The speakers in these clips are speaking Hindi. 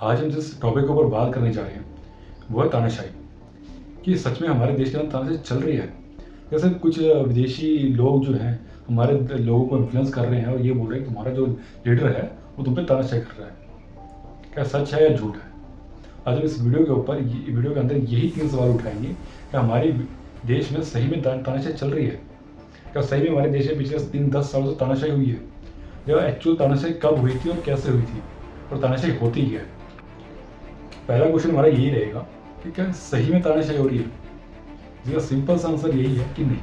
आज हम जिस टॉपिक के ऊपर बात करने जा रहे हैं वो है तानाशाही, कि सच में हमारे देश के अंदर तानाशाही चल रही है। जैसे कुछ विदेशी लोग जो हैं हमारे लोगों को इन्फ्लुएंस कर रहे हैं और ये बोल रहे हैं कि तुम्हारा जो लीडर है वो तुम पे तानाशाही कर रहा है। क्या सच है या झूठ है? आज हम इस वीडियो के अंदर यही 3 सवाल उठाएंगे कि हमारे देश में सही में तानाशाही चल रही है। क्या सही में हमारे देश में पिछले 3-10 सालों से तानाशाही हुई है? या एक्चुअल तानाशाही कब हुई थी और कैसे हुई थी, और तानाशाही होती क्या है? पहला क्वेश्चन हमारा यही रहेगा कि क्या सही में तानाशाही हो रही है? इसका सिंपल सा आंसर यही है कि नहीं।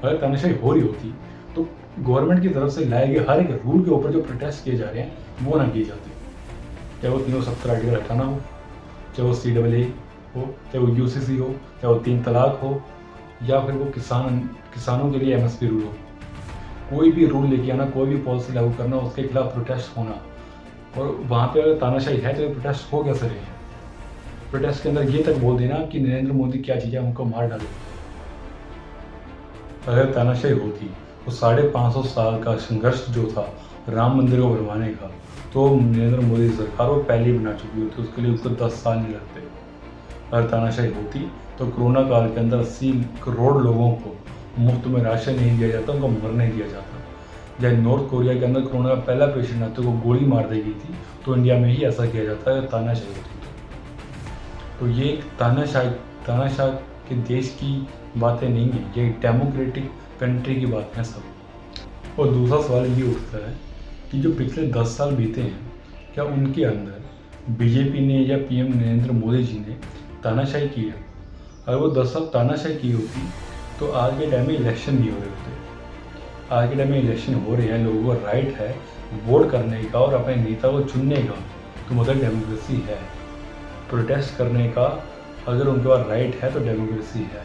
अगर तानाशाही हो रही होती तो गवर्नमेंट की तरफ से लाए गए हर एक रूल के ऊपर जो प्रोटेस्ट किए जा रहे हैं वो ना किए जाते। चाहे वो 370 आर्टिकल हटाना हो, चाहे वो CAA हो, चाहे वो UCC हो, चाहे वो 3 तलाक हो, या फिर वो किसानों के लिए MSP रूल हो। कोई भी रूल लेके आना, कोई भी पॉलिसी लागू करना, उसके खिलाफ प्रोटेस्ट होना, और वहाँ पे अगर तानाशाही है तो प्रोटेस्ट हो कैसे रहे हैं? प्रोटेस्ट के अंदर ये तक बोल देना कि नरेंद्र मोदी क्या चीज़ है, उनको मार डालो। अगर तानाशाही होती तो 550 साल का संघर्ष जो था राम मंदिर को बनवाने का, तो नरेंद्र मोदी सरकार वो पहले ही बना चुकी होती, उसके लिए उसको 10 साल नहीं लगते। अगर तानाशाही होती तो कोरोना काल के अंदर 80 करोड़ लोगों को मुफ्त में राशन नहीं दिया जाता, उनको मरने दिया जाता। जब नॉर्थ कोरिया के अंदर कोरोना का पहला पेशेंट आता तो वो गोली मार दी गई थी, तो इंडिया में ही ऐसा किया जाता है तानाशाही होती। तो ये एक तानाशाह के देश की बातें नहीं है, ये डेमोक्रेटिक कंट्री की बात है सब। और दूसरा सवाल ये उठता है कि जो पिछले 10 साल बीते हैं, क्या उनके अंदर बीजेपी ने या PM नरेंद्र मोदी जी ने तानाशाही की है? अगर वो 10 साल तानाशाही की होती तो आज के टाइम में इलेक्शन नहीं हो रहे होते। आज के टाइम में इलेक्शन हो रहे हैं, लोगों को राइट है वोट करने का और अपने नेता को चुनने का, तो मतलब डेमोक्रेसी है। प्रोटेस्ट करने का अगर उनके पास राइट है तो डेमोक्रेसी है।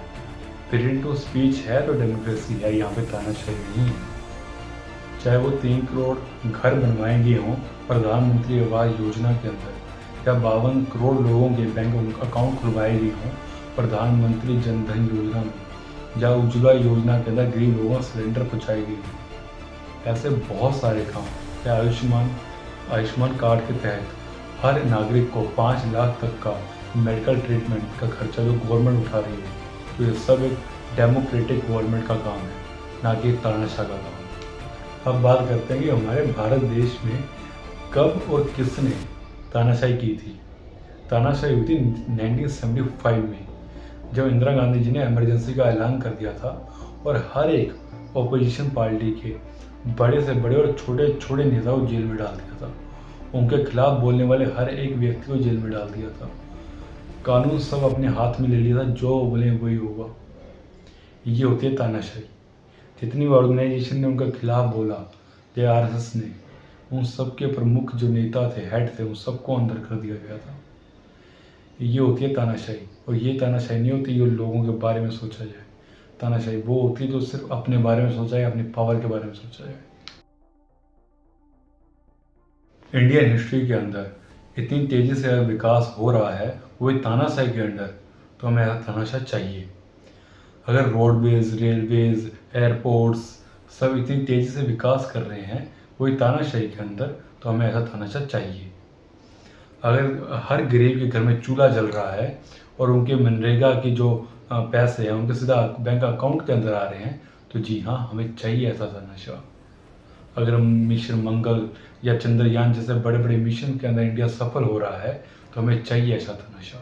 फ्रीडम टू स्पीच है तो डेमोक्रेसी है। यहाँ पे तानाशाही नहीं है। चाहे वो 3 करोड़ घर बनवाएंगे हों प्रधानमंत्री आवास योजना के अंदर, या 52 करोड़ लोगों के बैंक अकाउंट खुलवाए गए हों प्रधानमंत्री जन धन योजना में, या उज्ज्वला योजना के अंदर गरीब लोगों को सिलेंडर पहुँचाई गई। ऐसे बहुत सारे काम, या आयुष्मान कार्ड के तहत हर नागरिक को 5 लाख तक का मेडिकल ट्रीटमेंट का खर्चा जो गवर्नमेंट उठा रही है, तो ये सब एक डेमोक्रेटिक गवर्नमेंट का काम है, ना कि तानाशाह का काम। अब बात करते हैं कि हमारे भारत देश में कब और किसने तानाशाही की थी। तानाशाही हुई थी 1975 में, जब इंदिरा गांधी जी ने इमरजेंसी का ऐलान कर दिया था और हर एक ऑपोजिशन पार्टी के बड़े से बड़े और छोटे छोटे नेता को जेल में डाल दिया था। उनके खिलाफ बोलने वाले हर एक व्यक्ति को जेल में डाल दिया था। कानून सब अपने हाथ में ले लिया था, जो बोले वही होगा। ये होती है तानाशाही। जितनी भी ऑर्गेनाइजेशन ने उनके खिलाफ बोला, या RSS ने, उन सब के प्रमुख जो नेता थे, हेड थे, उन सबको अंदर कर दिया गया था। ये होती है तानाशाही। और ये तानाशाही नहीं होती जो लोगों के बारे में सोचा जाए। तानाशाही वो होती है जो सिर्फ अपने बारे में सोचा जाए, अपनी पावर के बारे में सोचा जाए। इंडियन हिस्ट्री के अंदर इतनी तेज़ी से अगर विकास हो रहा है वही तानाशाही के अंडर, तो हमें ऐसा तानाशाह चाहिए। अगर रोडवेज, रेलवेज, एयरपोर्ट्स सब इतनी तेज़ी से विकास कर रहे हैं वही तानाशाही के अंदर, तो हमें ऐसा तानाशाह चाहिए। अगर हर गरीब के घर में चूल्हा जल रहा है और उनके मनरेगा की जो पैसे हैं उनके सीधा बैंक अकाउंट के अंदर आ रहे हैं, तो जी हाँ, हमें चाहिए ऐसा तानाशाह। अगर मिशन मंगल या चंद्रयान जैसे बड़े बड़े मिशन के अंदर इंडिया सफल हो रहा है, तो हमें चाहिए ऐसा तानाशाह।